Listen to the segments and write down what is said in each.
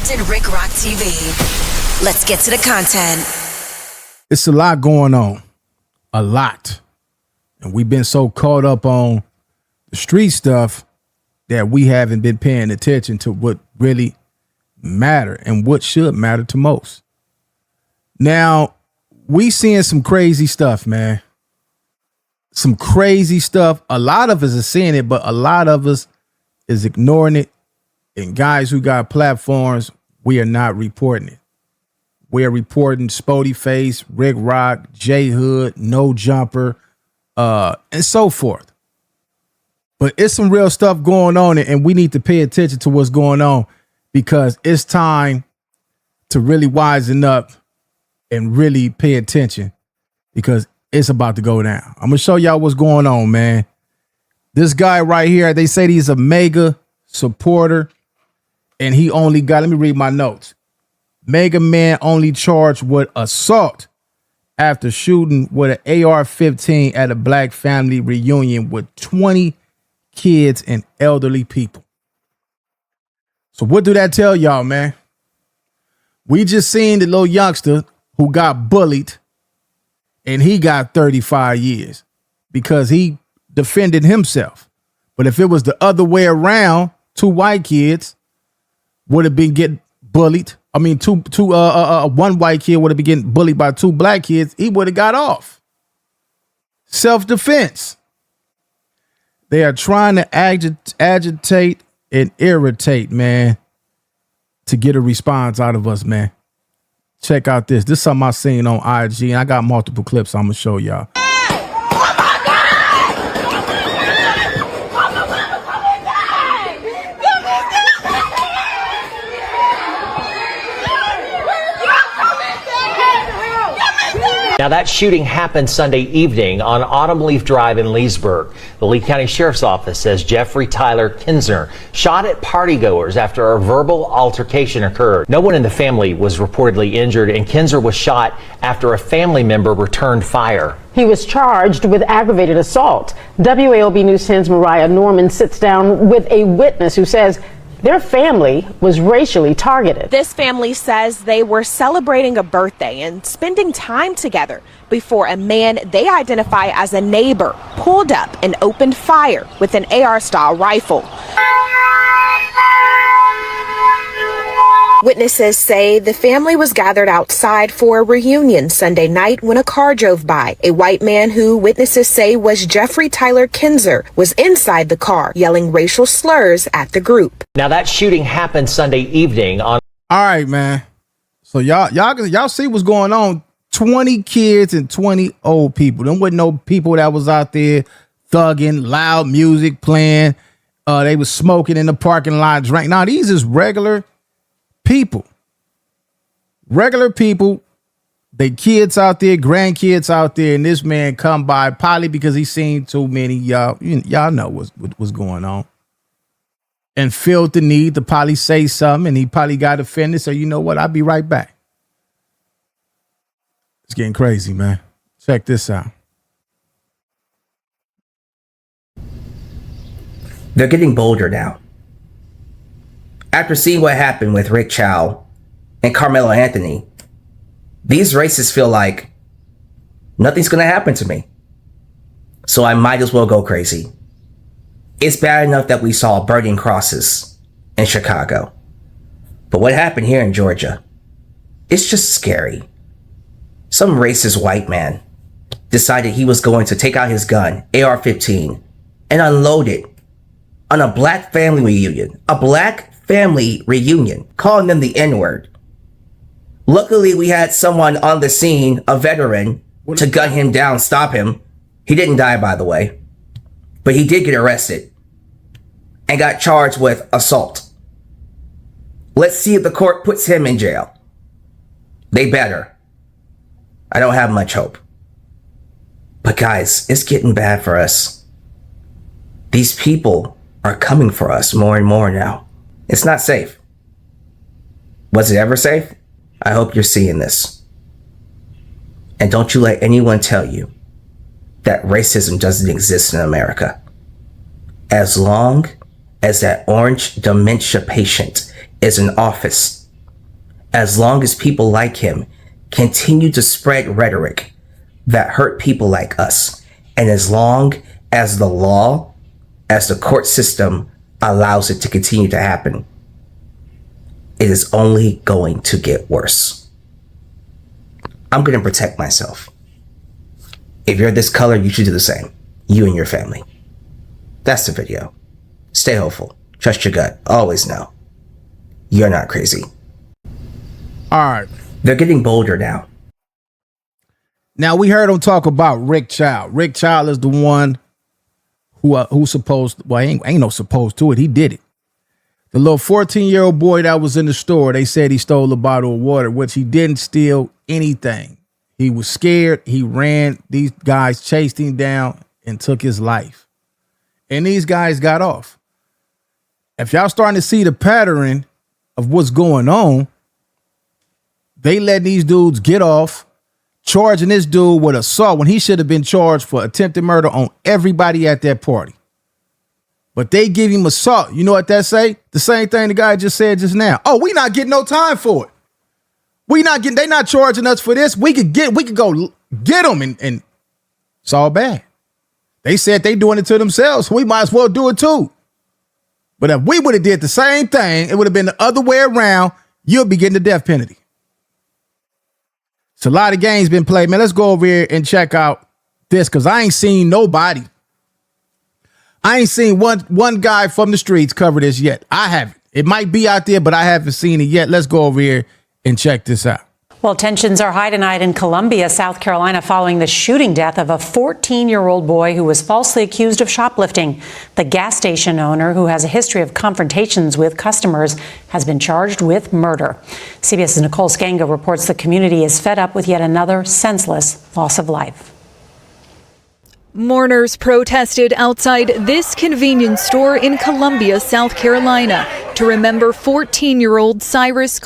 Compton Ricc Roc TV. Let's get to the content. It's a lot going on. A lot. And we've been so caught up on the street stuff that we haven't been paying attention to what really matter and what should matter to most. Now, we seeing some crazy stuff, man. Some crazy stuff. A lot of us are seeing it, but a lot of us is ignoring it. And guys who got platforms, we are not reporting it. We are reporting Spoety Face, Ricc Roc, J Hood, No Jumper, and so forth. But it's some real stuff going on, and we need to pay attention to what's going on because it's time to really wisen up and really pay attention because it's about to go down. I'm going to show y'all what's going on, man. This guy right here, they say he's a mega supporter, and he only got, let me read my notes. Mega Man only charged with assault after shooting with an AR-15 at a black family reunion with 20 kids and elderly people. So what do that tell y'all, man? We just seen the little youngster who got bullied and he got 35 years because he defended himself. But if it was the other way around, two white kids would have been getting bullied. I mean, one white kid would have been getting bullied by two black kids. He would have got off. Self-defense. They are trying to agitate and irritate, man, to get a response out of us, man. Check out this. This is something I seen on IG, and I got multiple clips I'm going to show y'all. Now, that shooting happened Sunday evening on Autumn Leaf Drive in Leesburg. The Lee County Sheriff's Office says Jeffrey Tyler Kinzer shot at partygoers after a verbal altercation occurred. No one in the family was reportedly injured, and Kinzer was shot after a family member returned fire. He was charged with aggravated assault. WAOB News 10's Mariah Norman sits down with a witness who says their family was racially targeted. This family says they were celebrating a birthday and spending time together before a man they identify as a neighbor pulled up and opened fire with an AR-style rifle. Witnesses say the family was gathered outside for a reunion Sunday night when a car drove by. A white man who witnesses say was Jeffrey Tyler Kinzer was inside the car yelling racial slurs at the group. Now, that shooting happened Sunday evening on... All right, man. So y'all see what's going on. 20 kids and 20 old people. There wasn't no people that was out there thugging, loud music playing. They was smoking in the parking lot, drank. Now, these is regular people. Regular people. They kids out there, grandkids out there, and this man come by probably because he seen too many. Y'all know what's going on. And felt the need to probably say something, and he probably got offended. So you know what? I'll be right back. It's getting crazy, man. Check this out. They're getting bolder now. After seeing what happened with Rick Chow and Carmelo Anthony, these racists feel like nothing's going to happen to me. So I might as well go crazy. It's bad enough that we saw burning crosses in Chicago. But what happened here in Georgia? It's just scary. Some racist white man decided he was going to take out his gun, AR-15, and unload it on a black family reunion. A black family reunion, calling them the N-word. Luckily, we had someone on the scene, a veteran, to gun him down, stop him. He didn't die, by the way. But he did get arrested and got charged with assault. Let's see if the court puts him in jail. They better. I don't have much hope. But guys, it's getting bad for us. These people are coming for us more and more now. It's not safe. Was it ever safe? I hope you're seeing this. And don't you let anyone tell you that racism doesn't exist in America. As long as that orange dementia patient is in office, as long as people like him continue to spread rhetoric that hurt people like us, and as long as the law, as the court system allows it to continue to happen, it is only going to get worse. I'm going to protect myself. If you're this color, you should do the same. You and your family. That's the video. Stay hopeful. Trust your gut. Always know. You're not crazy. All right. They're getting bolder now. Now, we heard him talk about Rick Child. Rick Child is the one who's supposed, well, ain't no supposed to it. He did it. The little 14-year-old boy that was in the store, they said he stole a bottle of water, which he didn't steal anything. He was scared. He ran. These guys chased him down and took his life. And these guys got off. If y'all starting to see the pattern of what's going on, they let these dudes get off, charging this dude with assault when he should have been charged for attempted murder on everybody at that party. But they give him assault. You know what that say? The same thing the guy just said just now. Oh, we not getting no time for it. They not charging us for this. We could go get them and it's all bad. They said they doing it to themselves. So we might as well do it too. But if we would have did the same thing, it would have been the other way around. You'll be getting the death penalty. It's a lot of games been played, man. Let's go over here and check out this because I ain't seen nobody. I ain't seen one guy from the streets cover this yet. I haven't. It might be out there, but I haven't seen it yet. Let's go over here and check this out. Well, tensions are high tonight in Columbia, South Carolina, following the shooting death of a 14-year-old boy who was falsely accused of shoplifting. The gas station owner, who has a history of confrontations with customers, has been charged with murder. CBS's Nicole Skanga reports the community is fed up with yet another senseless loss of life. Mourners protested outside this convenience store in Columbia, South Carolina, to remember 14-year-old Cyrus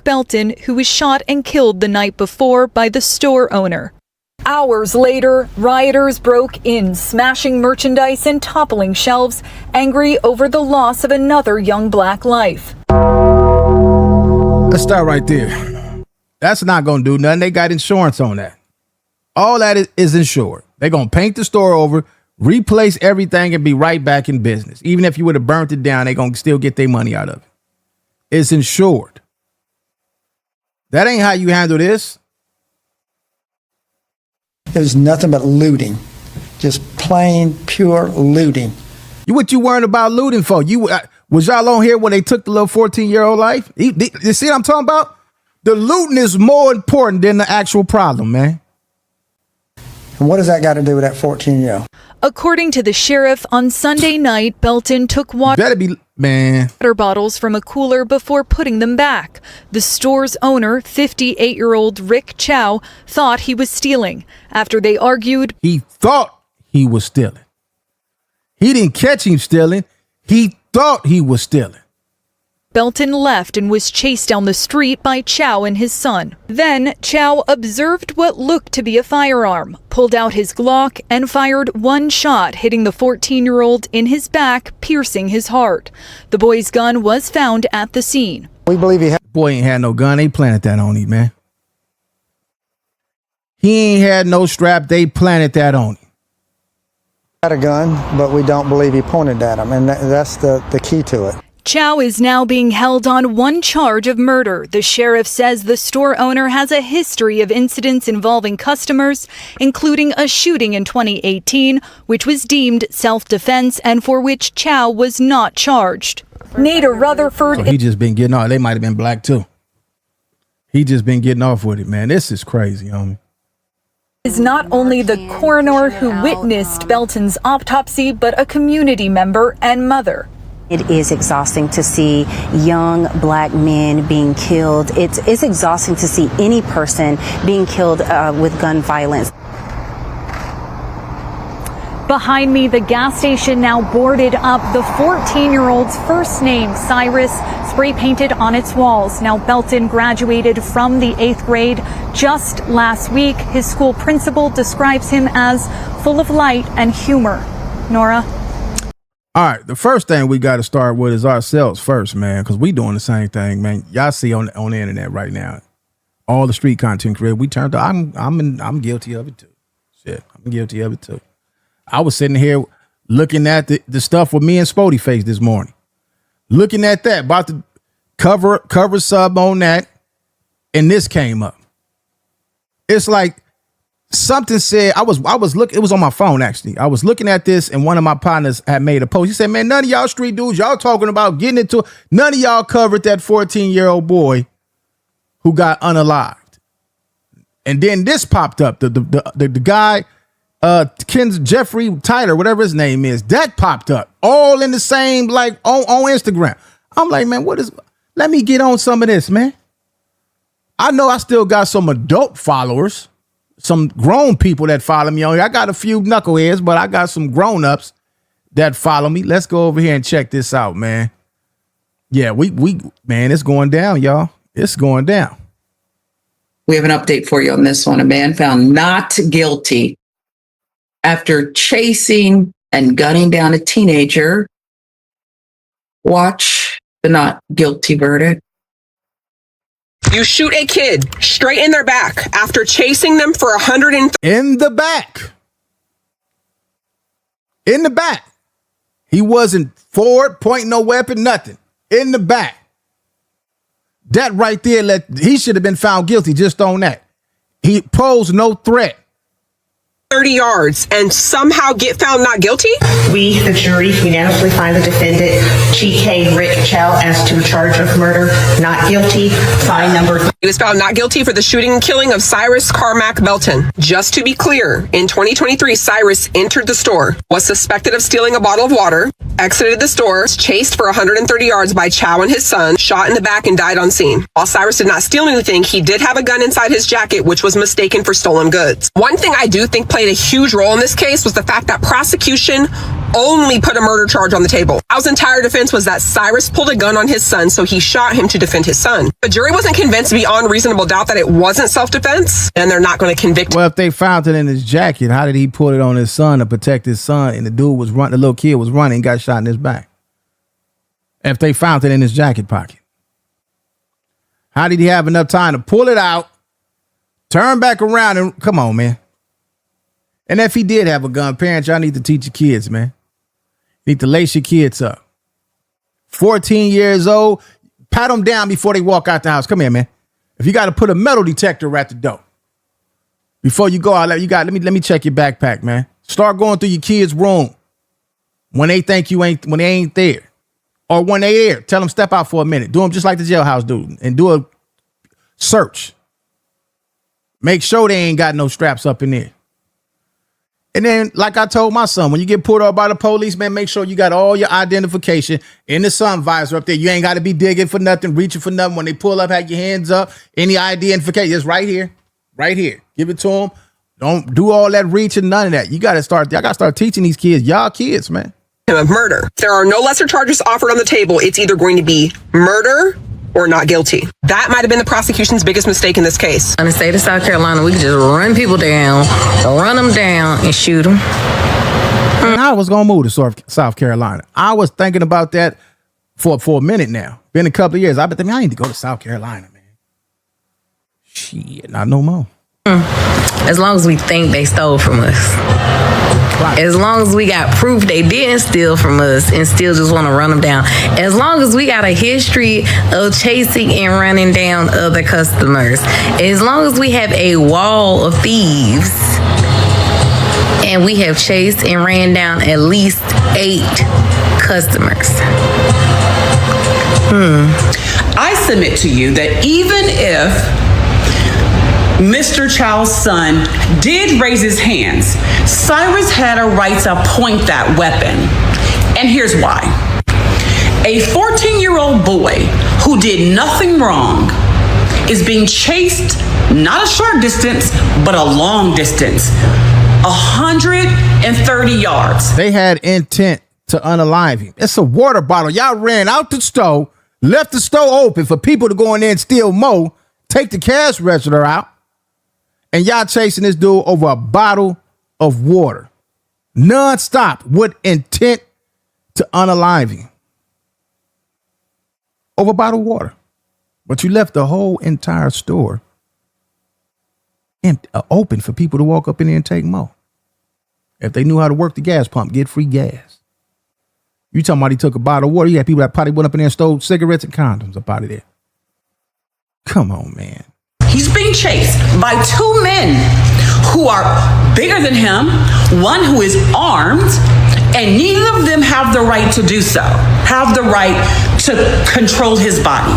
Belton, who was shot and killed the night before by the store owner. Hours later, rioters broke in, smashing merchandise and toppling shelves, angry over the loss of another young black life. Let's start right there. That's not going to do nothing. They got insurance on that. All that is insured. They're going to paint the store over, replace everything, and be right back in business. Even if you would have burnt it down, they're going to still get their money out of it. It's insured. That ain't how you handle this. There's nothing but looting. Just plain, pure looting. What you worrying about looting for? Was y'all on here when they took the little 14-year-old life? You see what I'm talking about? The looting is more important than the actual problem, man. And what does that got to do with that 14-year-old? According to the sheriff, on Sunday night, Belton took water bottles from a cooler before putting them back. The store's owner, 58-year-old Rick Chow, thought he was stealing. After they argued, he thought he was stealing. He didn't catch him stealing. He thought he was stealing. Belton left and was chased down the street by Chow and his son. Then Chow observed what looked to be a firearm, pulled out his Glock, and fired one shot, hitting the 14-year-old in his back, piercing his heart. The boy's gun was found at the scene. We believe he had. Boy ain't had no gun. They planted that on him, man. He ain't had no strap. They planted that on him. Had a gun, but we don't believe he pointed at him, and that's the key to it. Chow is now being held on one charge of murder. The sheriff says the store owner has a history of incidents involving customers, including a shooting in 2018, which was deemed self-defense and for which Chow was not charged. Nader Rutherford. So he just been getting off. They might have been black too. He just been getting off with it, man. This is crazy, homie. Is not only the coroner who witnessed Belton's autopsy, but a community member and mother. It is exhausting to see young black men being killed. It's exhausting to see any person being killed with gun violence. Behind me, the gas station now boarded up. The 14-year-old's first name, Cyrus, spray painted on its walls. Now, Belton graduated from the 8th grade just last week. His school principal describes him as full of light and humor. Nora? All right, the first thing we got to start with is ourselves first, man, because we doing the same thing, man. Y'all see on the internet right now, all the street content creators. We turned to. I'm guilty of it too. Shit, I'm guilty of it too. I was sitting here looking at the stuff with me and Spoety face this morning, looking at that, about to cover sub on that, and this came up. It's like something said, I was looking, it was on my phone actually. I was looking at this and one of my partners had made a post. He said, man, none of y'all street dudes, y'all talking about getting into it. None of y'all covered that 14-year-old boy who got unalived. And then this popped up. The guy, Jeffrey Tyler, whatever his name is, that popped up all in the same, like on Instagram. I'm like, man, let me get on some of this, man. I know I still got some adult followers, some grown people that follow me on here. I got a few knuckleheads, but I got some grown-ups that follow me. Let's go over here and check this out, man. Yeah, man, it's going down, y'all. It's going down. We have an update for you on this one. A man found not guilty after chasing and gunning down a teenager. Watch the not guilty verdict. You shoot a kid straight in their back after chasing them for 100 in the back. In the back. He wasn't forward, pointing no weapon, nothing. In the back. That right there, he should have been found guilty just on that. He posed no threat. 30 yards and somehow get found not guilty? We, the jury, unanimously find the defendant, G.K. Rick Chow, as to a charge of murder, not guilty. Fine number. He was found not guilty for the shooting and killing of Cyrus Carmack Belton. Just to be clear, in 2023, Cyrus entered the store, was suspected of stealing a bottle of water, exited the store, chased for 130 yards by Chow and his son, shot in the back and died on scene. While Cyrus did not steal anything, he did have a gun inside his jacket, which was mistaken for stolen goods. One thing I do think played a huge role in this case was the fact that prosecution only put a murder charge on the table. Chow's entire defense was that Cyrus pulled a gun on his son, so he shot him to defend his son. The jury wasn't convinced beyond reasonable doubt that it wasn't self-defense, and they're not going to convict him. Well, if they found it in his jacket, how did he pull it on his son to protect his son, and the little kid was running and got shot in his back? If they found it in his jacket pocket, how did he have enough time to pull it out, turn back around, and come on, man? And if he did have a gun, parents, y'all need to teach your kids, man. Need to lace your kids up. 14 years old, pat them down before they walk out the house. Come here, man. If you got to put a metal detector at the door before you go out, let me check your backpack, man. Start going through your kids' room when they think when they ain't there, or when they there. Tell them step out for a minute. Do them just like the jailhouse do, and do a search. Make sure they ain't got no straps up in there. And then, like I told my son, when you get pulled over by the police, man, make sure you got all your identification in the sun visor up there. You ain't got to be digging for nothing, reaching for nothing. When they pull up, have your hands up. Any identification, it's right here. Right here. Give it to them. Don't do all that reaching, none of that. Y'all got to start teaching these kids, y'all kids, man. Of murder. There are no lesser charges offered on the table. It's either going to be murder or not guilty. That might have been the prosecution's biggest mistake in this case. In the state of South Carolina, we can just run people down, run them down, and shoot them. And I was going to move to South Carolina. I was thinking about that for a minute now. Been a couple of years. I need to go to South Carolina, man. Shit, not no more. As long as we think they stole from us. Right. As long as we got proof they didn't steal from us and still just want to run them down. As long as we got a history of chasing and running down other customers. As long as we have a wall of thieves and we have chased and ran down at least 8 customers. I submit to you that even if Mr. Chow's son did raise his hands, Cyrus had a right to point that weapon. And here's why. A 14-year-old boy who did nothing wrong is being chased, not a short distance, but a long distance, 130 yards. They had intent to unalive him. It's a water bottle. Y'all ran out the store, left the store open for people to go in there and steal more, take the cash register out. And y'all chasing this dude over a bottle of water. Non-stop with intent to unalive him over bottled water. But you left the whole entire store open for people to walk up in there and take more. If they knew how to work the gas pump, get free gas. You talking about he took a bottle of water? You had people that probably went up in there and stole cigarettes and condoms up out of there. Come on, man. He's being chased by two men who are bigger than him, one who is armed, and neither of them have the right to do so, have the right to control his body.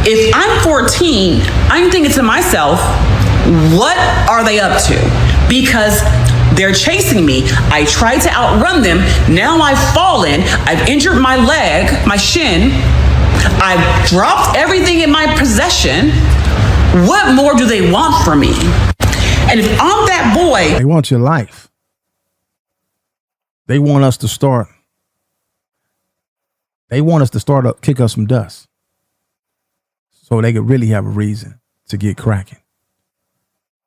If I'm 14, I'm thinking to myself, what are they up to? Because they're chasing me. I tried to outrun them. Now I've fallen. I've injured my leg, my shin. I've dropped everything in my possession. What more do they want from me? And if I'm that boy... They want your life. They want us to start. They want us to start up, kick us some dust. So they could really have a reason to get cracking.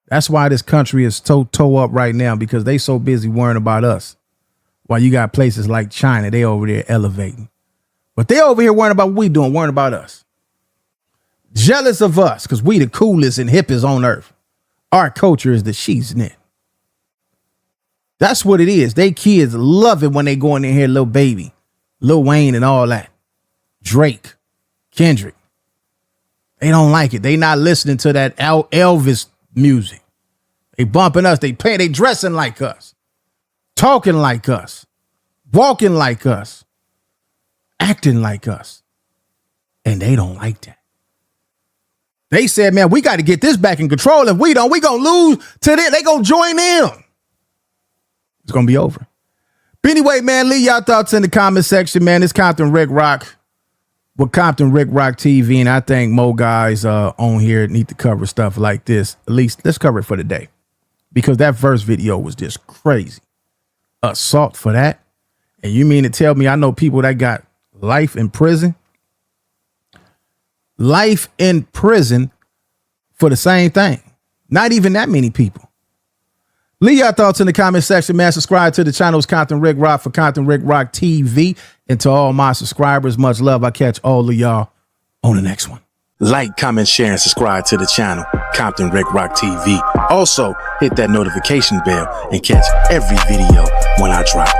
That's why this country is toe up right now, because they so busy worrying about us. While you got places like China, they over there elevating. But they over here worrying about what we doing, worrying about us. Jealous of us, because we the coolest and hippest on earth. Our culture is the she's knit. That's what it is. They kids love it when they go in there and hear Lil Baby, Lil Wayne and all that. Drake, Kendrick. They don't like it. They not listening to that Elvis music. They bumping us. They dressing like us. Talking like us. Walking like us. Acting like us. And they don't like that. They said, man, we got to get this back in control. If we don't, we going to lose to them. They going to join them. It's going to be over. But anyway, man, leave y'all thoughts in the comment section, man. It's Compton Ricc Roc with Compton Ricc Roc TV. And I think more guys on here need to cover stuff like this. At least let's cover it for the day. Because that first video was just crazy. Assault for that. And you mean to tell me I know people that got life in prison? Life in prison for the same thing. Not even that many people. Leave your thoughts in the comment section, man. Subscribe to the channel. It's Compton Ricc Roc for Compton Ricc Roc TV. And to all my subscribers, much love. I catch all of y'all on the next one. Like, comment, share, and subscribe to the channel, Compton Ricc Roc TV. Also, hit that notification bell and catch every video when I drop.